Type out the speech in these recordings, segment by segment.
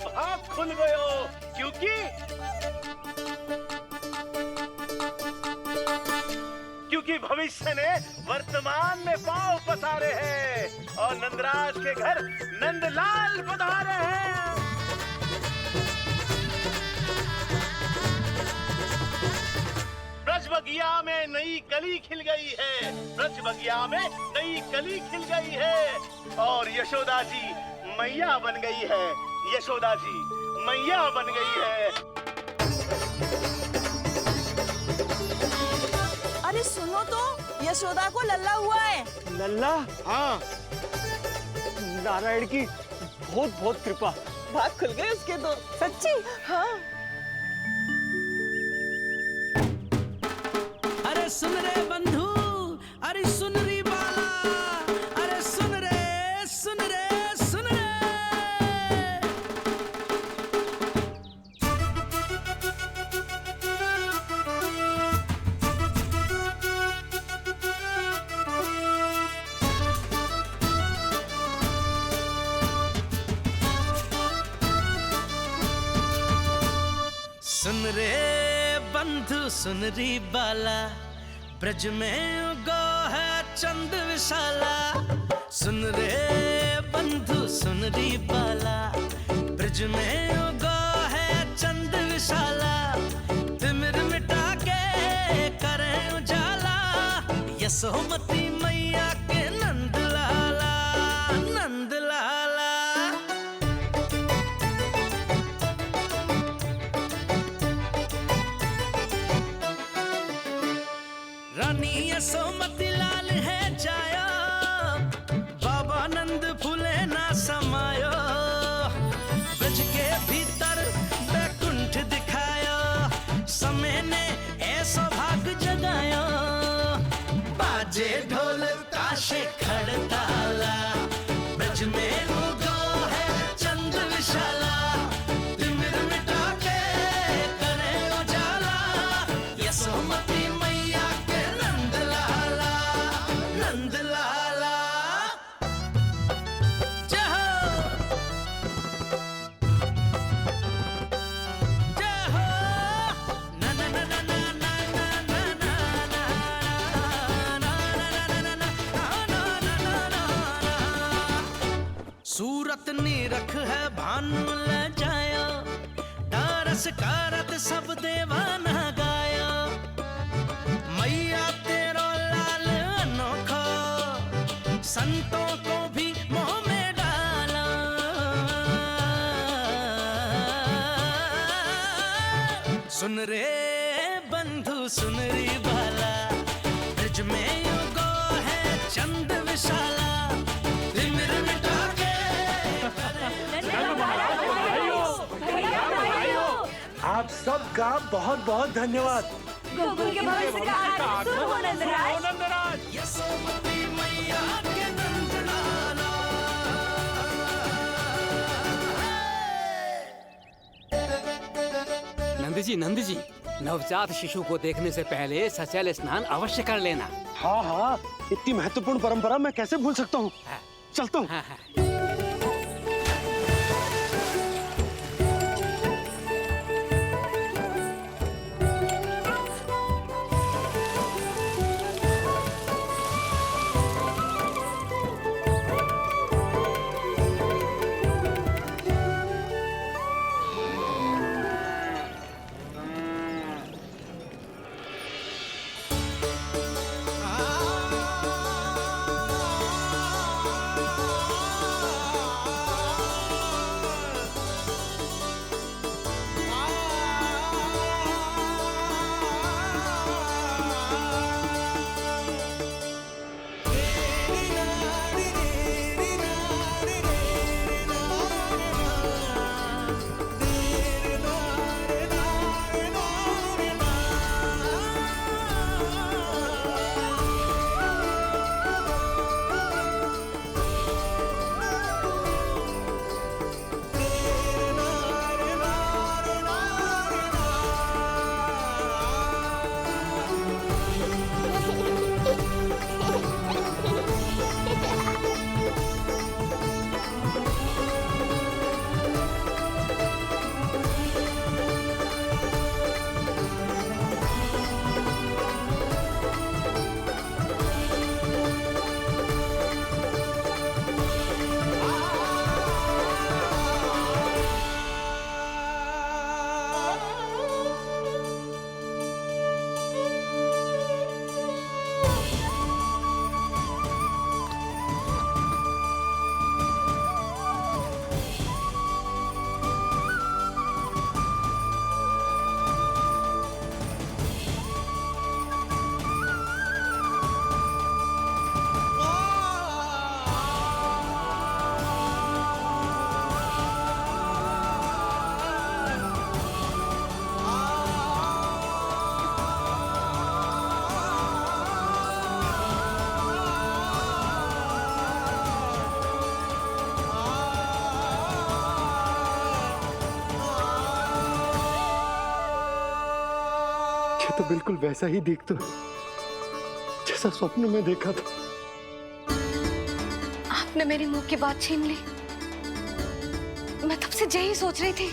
भाग खुल गयो क्योंकि भविष्य ने वर्तमान में पांव पसारे हैं और नंदराज के घर नंदलाल पधारे हैं। ब्रज बगिया में नई कली खिल गई है, ब्रज बगिया में नई कली खिल गई है और यशोदा जी मैया बन गई है, यशोदा जी मैया बन गई है। अरे सुनो तो, यशोदा को लल्ला हुआ है। लल्ला? हाँ, नारायण की बहुत बहुत कृपा। भाग खुल गए उसके तो। सच्ची? हाँ। अरे सुन रे बंधु, अरे सुन री बाला, अरे सुन रे, सुन रे, सुन रे। सुन रे बंधु, सुन री बाला, ब्रज में उगो है चंद विशाला। सुन रे बंधु, सुन री बाला, ब्रज में उगो है चंद विशाला। तिमिर मिटा के करें उजाला, यशोमती मैया के नंद लाला, नंद लाला। रानी यशोमती लाल है जाया, बाबा नंद फूले ना समायो। ब्रज के भीतर बैकुंठ दिखायो, समय ने ऐसा भाग जगायो। बाजे ढोल ताशे खड़ताला, ब्रज में उगो है चंद विशाला। तिमिर मिटा के करे उजाला, यशोमती मैया के नंद लाला, नंद लाला। जय हो, जय हो। ना ना ना ना ना ना ना ना ना ना ना ना ना ना। सूरत निरख है भानु ले जायो, तारस कारत सब देवाना गायो। मैया तेरो लाल अनोखा, संतों को भी मोह में डाला। सुन रे बंधु, सुन री बाला, ब्रज में उगो है चंद विशाला। तिमिर मिटा के आप सबका बहुत बहुत धन्यवाद। गोकुल के भविष्य का आरंभ शुभ हो नंदराज। यशोमती मैया के नंद लाला। नंद जी, नवजात शिशु को देखने से पहले सचैल स्नान अवश्य कर लेना। हाँ हाँ, इतनी महत्वपूर्ण परंपरा मैं कैसे भूल सकता हूँ। चलता हूँ। हाँ हाँ। तो बिल्कुल वैसा ही दिखता है जैसा स्वप्न में देखा था। आपने मेरे मुंह की बात छीन ली। मैं तब से यही सोच रही थी।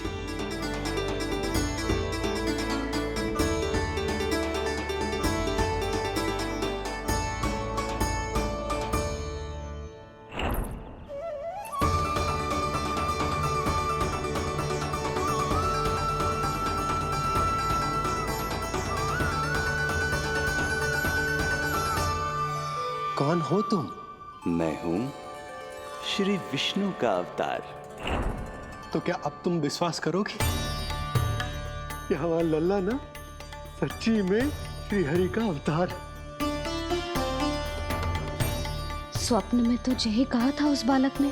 कौन हो तुम? मैं हूं श्री विष्णु का अवतार। तो क्या अब तुम विश्वास करोगे कि हमारा लल्ला ना सच्ची में श्री हरि का अवतार? स्वप्न में तो यही कहा था उस बालक ने।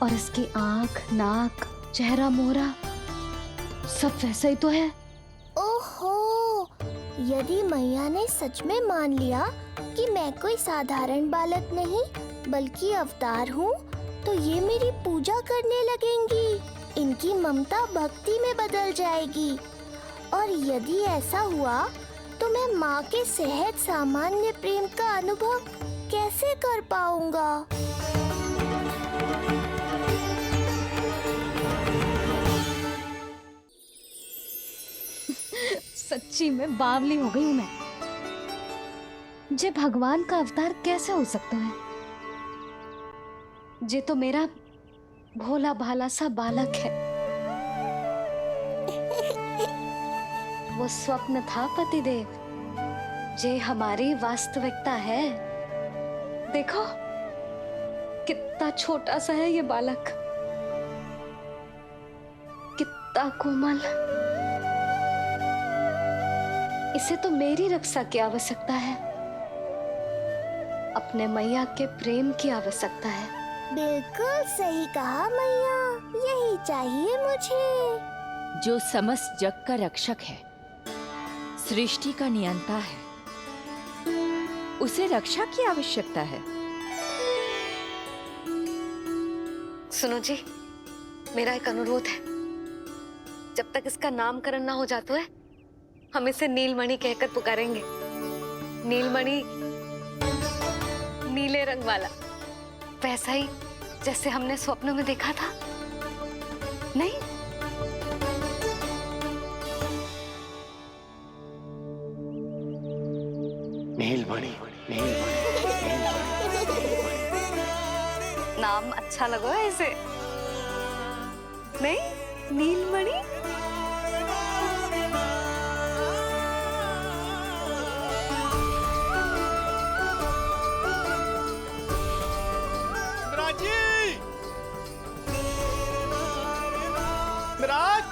और इसकी आंख, नाक, चेहरा, मोहरा सब वैसा ही तो है। ओहो, यदि मैया ने सच में मान लिया कि मैं कोई साधारण बालक नहीं बल्कि अवतार हूँ, तो ये मेरी पूजा करने लगेंगी। इनकी ममता भक्ति में बदल जाएगी। और यदि ऐसा हुआ तो मैं माँ के सहज सामान्य प्रेम का अनुभव कैसे कर पाऊंगा? सच्ची में बावली हो गई हूँ मैं। जे भगवान का अवतार कैसे हो सकता है? जे तो मेरा भोला भाला सा बालक है। वो स्वप्न था पतिदेव, जे हमारी वास्तविकता है। देखो कितना छोटा सा है ये बालक, कितना कोमल। इसे तो मेरी रक्षा की आवश्यकता है, अपने मैया के प्रेम की आवश्यकता है। बिल्कुल सही कहा मैया, यही चाहिए मुझे। जो समस्त जग का रक्षक है, सृष्टि का नियंता है, उसे रक्षा की आवश्यकता है। सुनो जी, मेरा एक अनुरोध है। जब तक इसका नामकरण ना हो जाता है, हम इसे नीलमणि कहकर पुकारेंगे। नीलमणि, नीले रंग वाला, वैसा ही जैसे हमने स्वप्न में देखा था। नहीं? नीलमणि, नीलमणि। नाम अच्छा लगा है इसे? नहीं? नीलमणि? मिराज,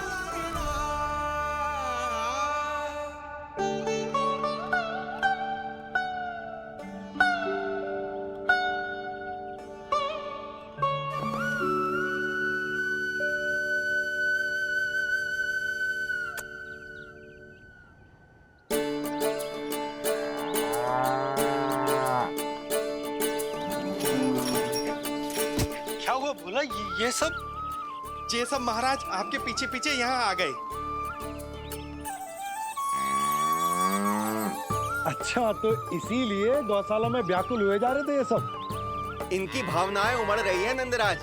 क्या हुआ बोला? ये सब महाराज आपके पीछे पीछे यहाँ आ गए। अच्छा, तो इसीलिए गौशाला में व्याकुल हुए जा रहे थे ये सब? इनकी भावनाएं उमड़ रही है नंदराज।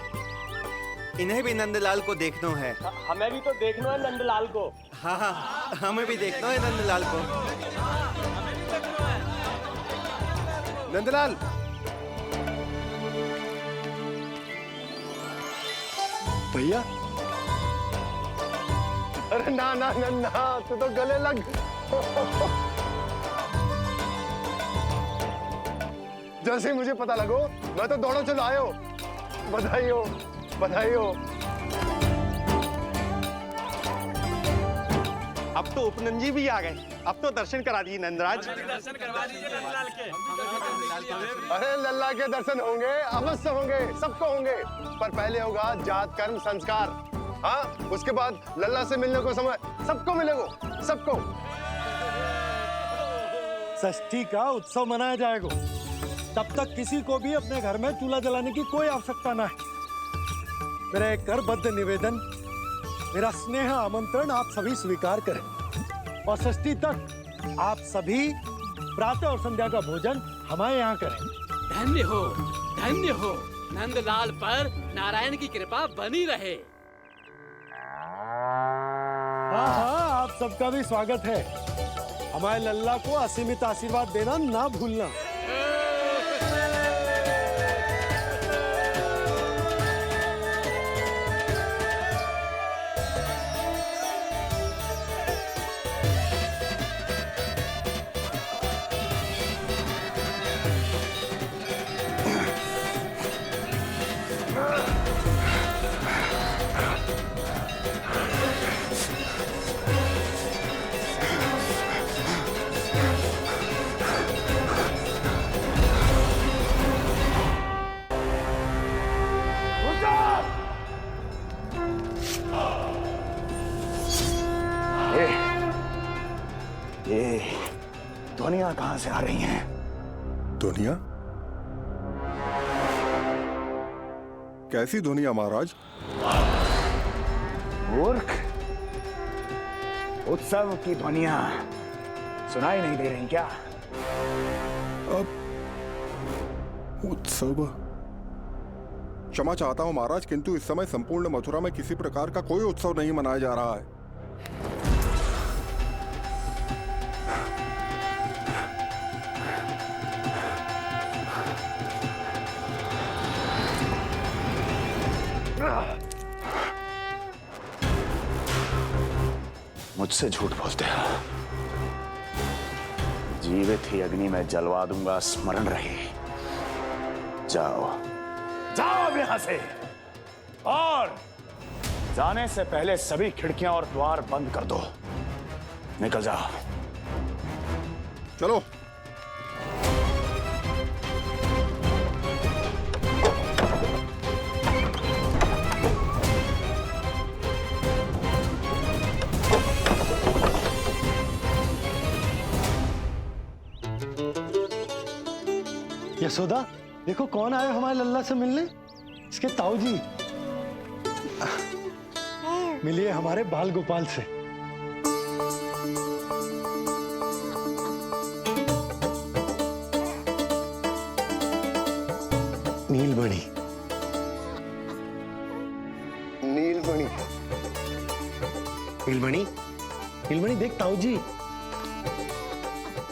इन्हें भी नंदलाल को देखना है। हमें भी तो देखना है नंदलाल को। हाँ हाँ, हमें भी देखना है नंदलाल को। नंदलाल, भैया। अरे ना ना ना ना, तू तो गले लग। जैसे ही मुझे पता लगो, मैं तो दौड़ो चलो आयो। बधाई हो, बधाई हो। अब तो उपनंजी भी आ गए। अब तो दर्शन करा दिए नंदराज। दर्शन करवा दीजिए नंदलाल के। अरे लल्ला के दर्शन होंगे, अवश्य होंगे, सबको होंगे। पर पहले होगा जात कर्म संस्कार। हाँ, उसके बाद लल्ला से मिलने को समय सबको मिलेगा, सबको। षष्ठी का उत्सव मनाया जाएगा। तब तक किसी को भी अपने घर में चूल्हा जलाने की कोई आवश्यकता ना है। मेरा एक करबद्ध निवेदन, मेरा स्नेह आमंत्रण आप सभी स्वीकार करें और षष्ठी तक आप सभी प्रातः और संध्या का भोजन हमारे यहाँ करें। धन्य हो नंदलाल पर नारायण की कृपा बनी रहे। हाँ हाँ, आप सबका भी स्वागत है। हमारे लल्ला को असीमित आशीर्वाद देना ना भूलना। ये ध्वनियां कहां से आ रही हैं? ध्वनियां? कैसी ध्वनियां महाराज? मूर्ख, उत्सव की ध्वनियां सुनाई नहीं दे रही क्या? अब उत्सव? क्षमा चाहता हूं महाराज, किंतु इस समय संपूर्ण मथुरा में किसी प्रकार का कोई उत्सव नहीं मनाया जा रहा है। मुझसे झूठ बोलते हो। जीवित ही अग्नि में जलवा दूंगा, स्मरण रहे। जाओ जाओ अब यहां से, और जाने से पहले सभी खिड़कियां और द्वार बंद कर दो। निकल जाओ। चलो। यशोदा, देखो कौन आए हमारे लल्ला से मिलने। इसके ताऊ जी। मिलिए हमारे बाल गोपाल से। नीलमणि। नीलमणि? नीलमणि, नीलमणि देख ताऊ जी।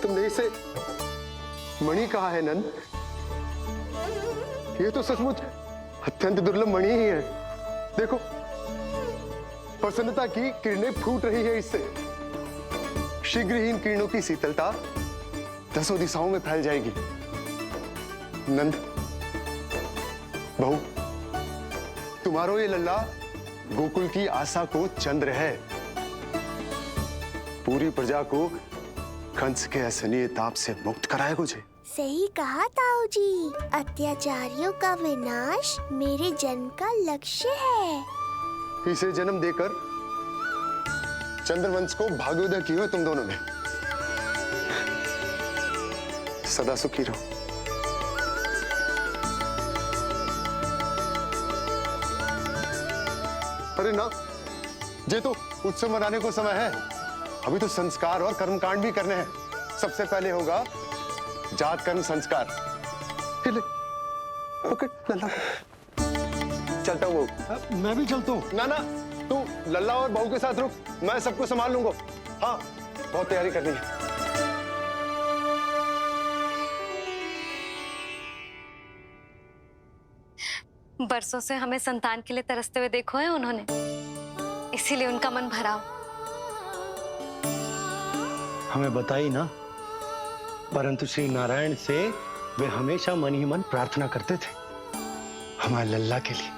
तुमने इसे मणि कहा है नंद? ये तो सचमुच अत्यंत दुर्लभ मणि ही है। देखो, प्रसन्नता की किरणें फूट रही है इससे। शीघ्र ही इन किरणों की शीतलता दसों दिशाओं में फैल जाएगी। नंद, बहू, तुम्हारो ये लल्ला गोकुल की आशा को चंद्र है। पूरी प्रजा को कंस के असहनीय ताप से मुक्त कराएगा मुझे। सही कहा ताऊ जी, अत्याचारियों का विनाश मेरे जन्म का लक्ष्य है। इसे जन्म देकर चंद्रवंश को भाग्योदय किए हो तुम दोनों ने। सदा सुखी रहो। अरे ना, ये तो उत्सव मनाने को समय है। अभी तो संस्कार और कर्मकांड भी करने हैं। सबसे पहले होगा जात कर्म संस्कार। ओके लल्ला, चलता हूँ। मैं भी चलता हूँ। ना ना, तू लल्ला और बहू के साथ रुक, मैं सबको संभाल लूंगा। हाँ, बहुत तैयारी करनी है। बरसों से हमें संतान के लिए तरसते हुए देखो है उन्होंने, इसीलिए उनका मन भरा। हमें बताई ना, परंतु श्री नारायण से वे हमेशा मन ही मन प्रार्थना करते थे हमारे लल्ला के लिए।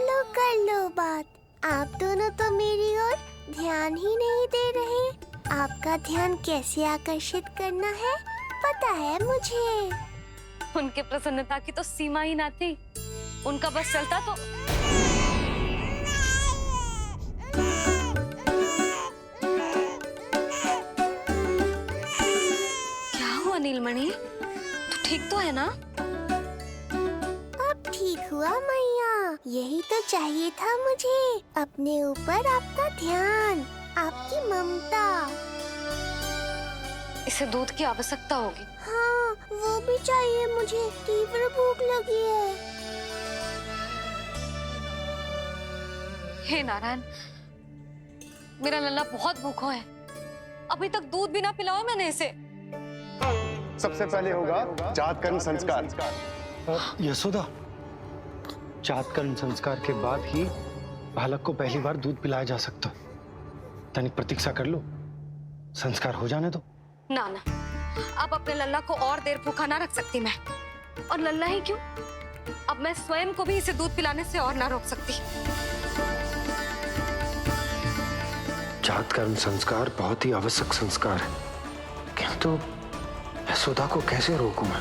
लो कर लो बात। आप दोनों तो मेरी ओर ध्यान ही नहीं दे रहे। आपका ध्यान कैसे आकर्षित करना है पता है मुझे। उनके प्रसन्नता की तो सीमा ही ना थी। उनका बस चलता तो नीलमणि, तू ठीक तो है ना? अब ठीक हुआ मैया, यही तो चाहिए था मुझे। अपने ऊपर आपका ध्यान, आपकी ममता। इसे दूध की आवश्यकता होगी। हाँ, वो भी चाहिए मुझे, तीव्र भूख लगी है। हे नारायण, मेरा लल्ला बहुत भूखा है। अभी तक दूध भी ना पिलाओ मैंने इसे। सबसे पहले होगा जात कर्म संस्कार। यशोदा, जात कर्म संस्कार के बाद ही बालक को पहली बार दूध पिलाया जा सकता। तनिक प्रतीक्षा कर लो, संस्कार हो जाने दो। ना ना, अब अपने लल्ला को और देर भूखा ना रख सकती मैं। और लल्ला ही क्यों, अब मैं स्वयं को भी इसे दूध पिलाने से और ना रोक सकती। जात कर्म संस्कार बहुत ही आवश्यक संस्कार है, किंतु यशोदा को कैसे रोकूं मैं?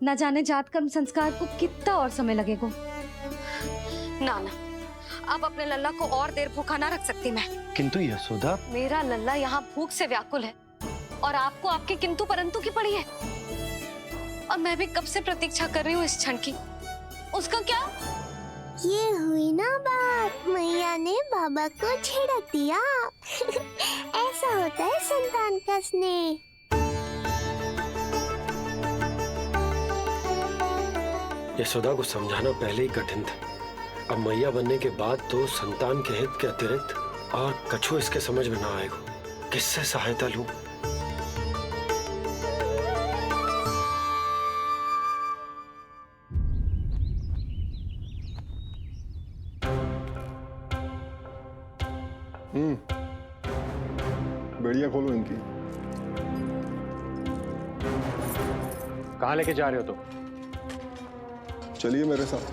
न जाने जात कर्म संस्कार को कितना और समय लगेगा। ना ना, अब अपने लल्ला को और देर भूखा ना रख सकती मैं। किंतु यशोदा, मेरा लल्ला यहाँ भूख से व्याकुल है और आपको आपके किंतु परंतु की पड़ी है। और मैं भी कब से प्रतीक्षा कर रही हूँ इस क्षण की। उसका क्या? ये हुई ना बात, मैया ने बाबा को छिड़क दिया। ऐसा होता है संतान का स्नेह। यशोदा को समझाना पहले ही कठिन था, अब मैया बनने के बाद तो संतान के हित के अतिरिक्त और कछु इसके समझ में ना आएगा। किससे सहायता लूं? बढ़िया खोलो इनकी। कहाँ लेके जा रहे हो तुम? चलिए मेरे साथ।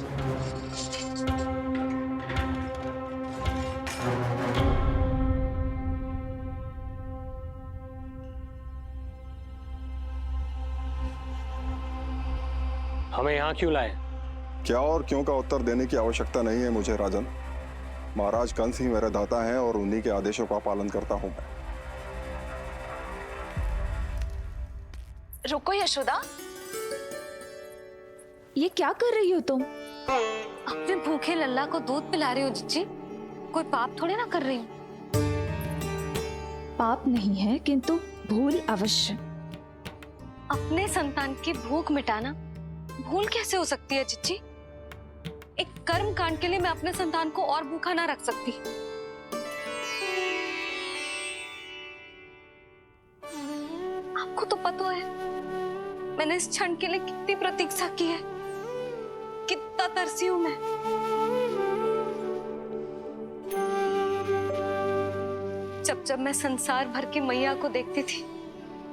हमें यहाँ क्यों लाए? क्या और क्यों का उत्तर देने की आवश्यकता नहीं है मुझे राजन। महाराज कंस ही मेरे दाता हैं और उन्हीं के आदेशों का पालन करता हूं मैं। रुको यशोदा, ये क्या कर रही हो तुम? अपने भूखे लल्ला को दूध पिला रही हो जिज्जी। कोई पाप थोड़े ना कर रही हूँ। पाप नहीं है, किंतु भूल अवश्य। अपने संतान की भूख मिटाना भूल कैसे हो सकती है जिज्जी? एक कर्म कांड के लिए मैं अपने संतान को और भूखा ना रख सकती। आपको तो पता है मैंने इस क्षण के लिए कितनी प्रतीक्षा की है, कितना तरसी हूं मैं। जब मैं संसार भर की मैया को देखती थी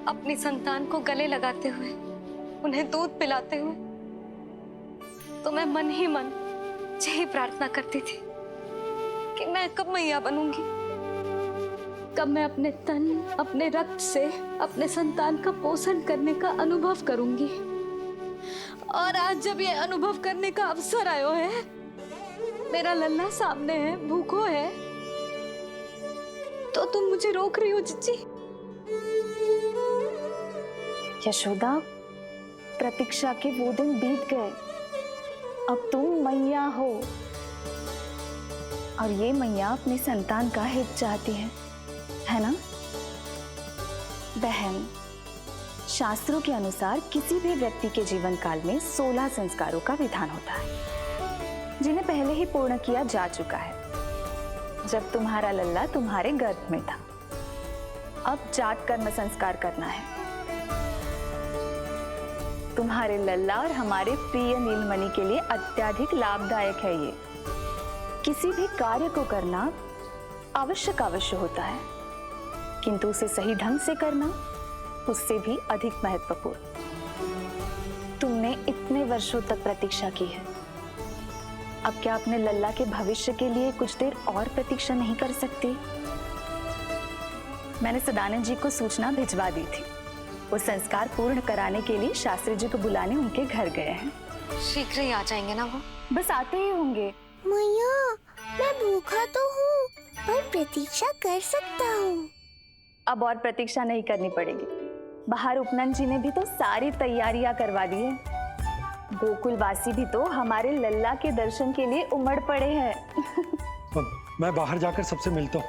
अपनी संतान को गले लगाते हुए, उन्हें दूध पिलाते हुए, तो मैं मन ही मन यही प्रार्थना करती थी कि मैं कब मैया बनूंगी, कब मैं अपने तन अपने रक्त से अपने संतान का पोषण करने का अनुभव करूंगी। और आज जब ये अनुभव करने का अवसर आयो है, मेरा लल्ला सामने है, भूखो है, तो तुम मुझे रोक रही हो जिज्जी। यशोदा, प्रतीक्षा के वो दिन बीत गए, अब तुम मैया हो और ये मैया अपने संतान का हित चाहती है ना बहन? शास्त्रों के अनुसार किसी भी व्यक्ति के जीवन काल में 16 संस्कारों का विधान होता है, जिन्हें पहले ही पूर्ण किया जा चुका है जब तुम्हारा लल्ला तुम्हारे गर्भ में था। अब जात कर्म संस्कार करना है। तुम्हारे लल्ला और हमारे प्रिय नीलमणि के लिए अत्यधिक लाभदायक है ये। किसी भी कार्य को करना आवश्यक अवश्य होता है, किंतु उसे सही ढंग से करना उससे भी अधिक महत्वपूर्ण। तुमने इतने वर्षों तक प्रतीक्षा की है, अब क्या अपने लल्ला के भविष्य के लिए कुछ देर और प्रतीक्षा नहीं कर सकती? मैंने सदानंद जी को सूचना भिजवा दी थी, वो संस्कार पूर्ण कराने के लिए शास्त्री जी को बुलाने उनके घर गए हैं। शीघ्र ही आ जाएंगे ना वो? बस आते ही होंगे। मैया, मैं भूखा तो हूँ, पर प्रतीक्षा कर सकता हूँ। अब और प्रतीक्षा नहीं करनी पड़ेगी। बाहर उपनंद जी ने भी तो सारी तैयारियां करवा दी है। गोकुलवासी भी तो हमारे लल्ला के दर्शन के लिए उमड़ पड़े हैं। मैं बाहर जाकर सबसे मिलता हूँ।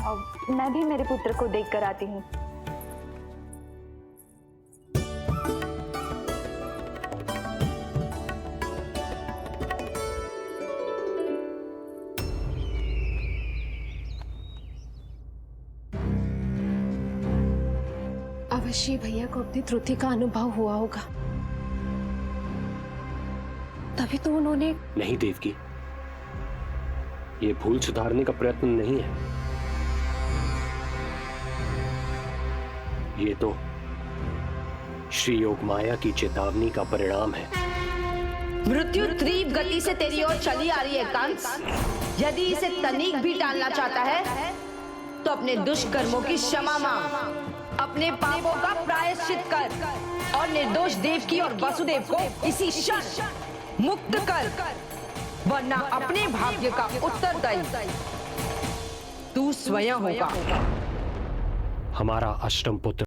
अब मैं भी मेरे पुत्र को देख कर आती हूँ। अवश्य भैया को अपनी त्रुटि का अनुभव हुआ होगा, तभी तो उन्होंने। नहीं देवकी, ये भूल सुधारने का प्रयत्न नहीं है, ये तो श्री योग माया की चेतावनी का परिणाम है। मृत्यु तीव्र गति से तेरी ओर चली आ रही है कंस। यदि इसे तनिक भी टालना चाहता है तो अपने दुष्कर्मों की क्षमा मांग, अपने पापों का प्रायश्चित कर और निर्दोष देवकी और वसुदेव को इसी क्षण मुक्त कर, वरना अपने भाग्य का उत्तरदायी तू स्वयं होगा। हमारा अष्टम पुत्र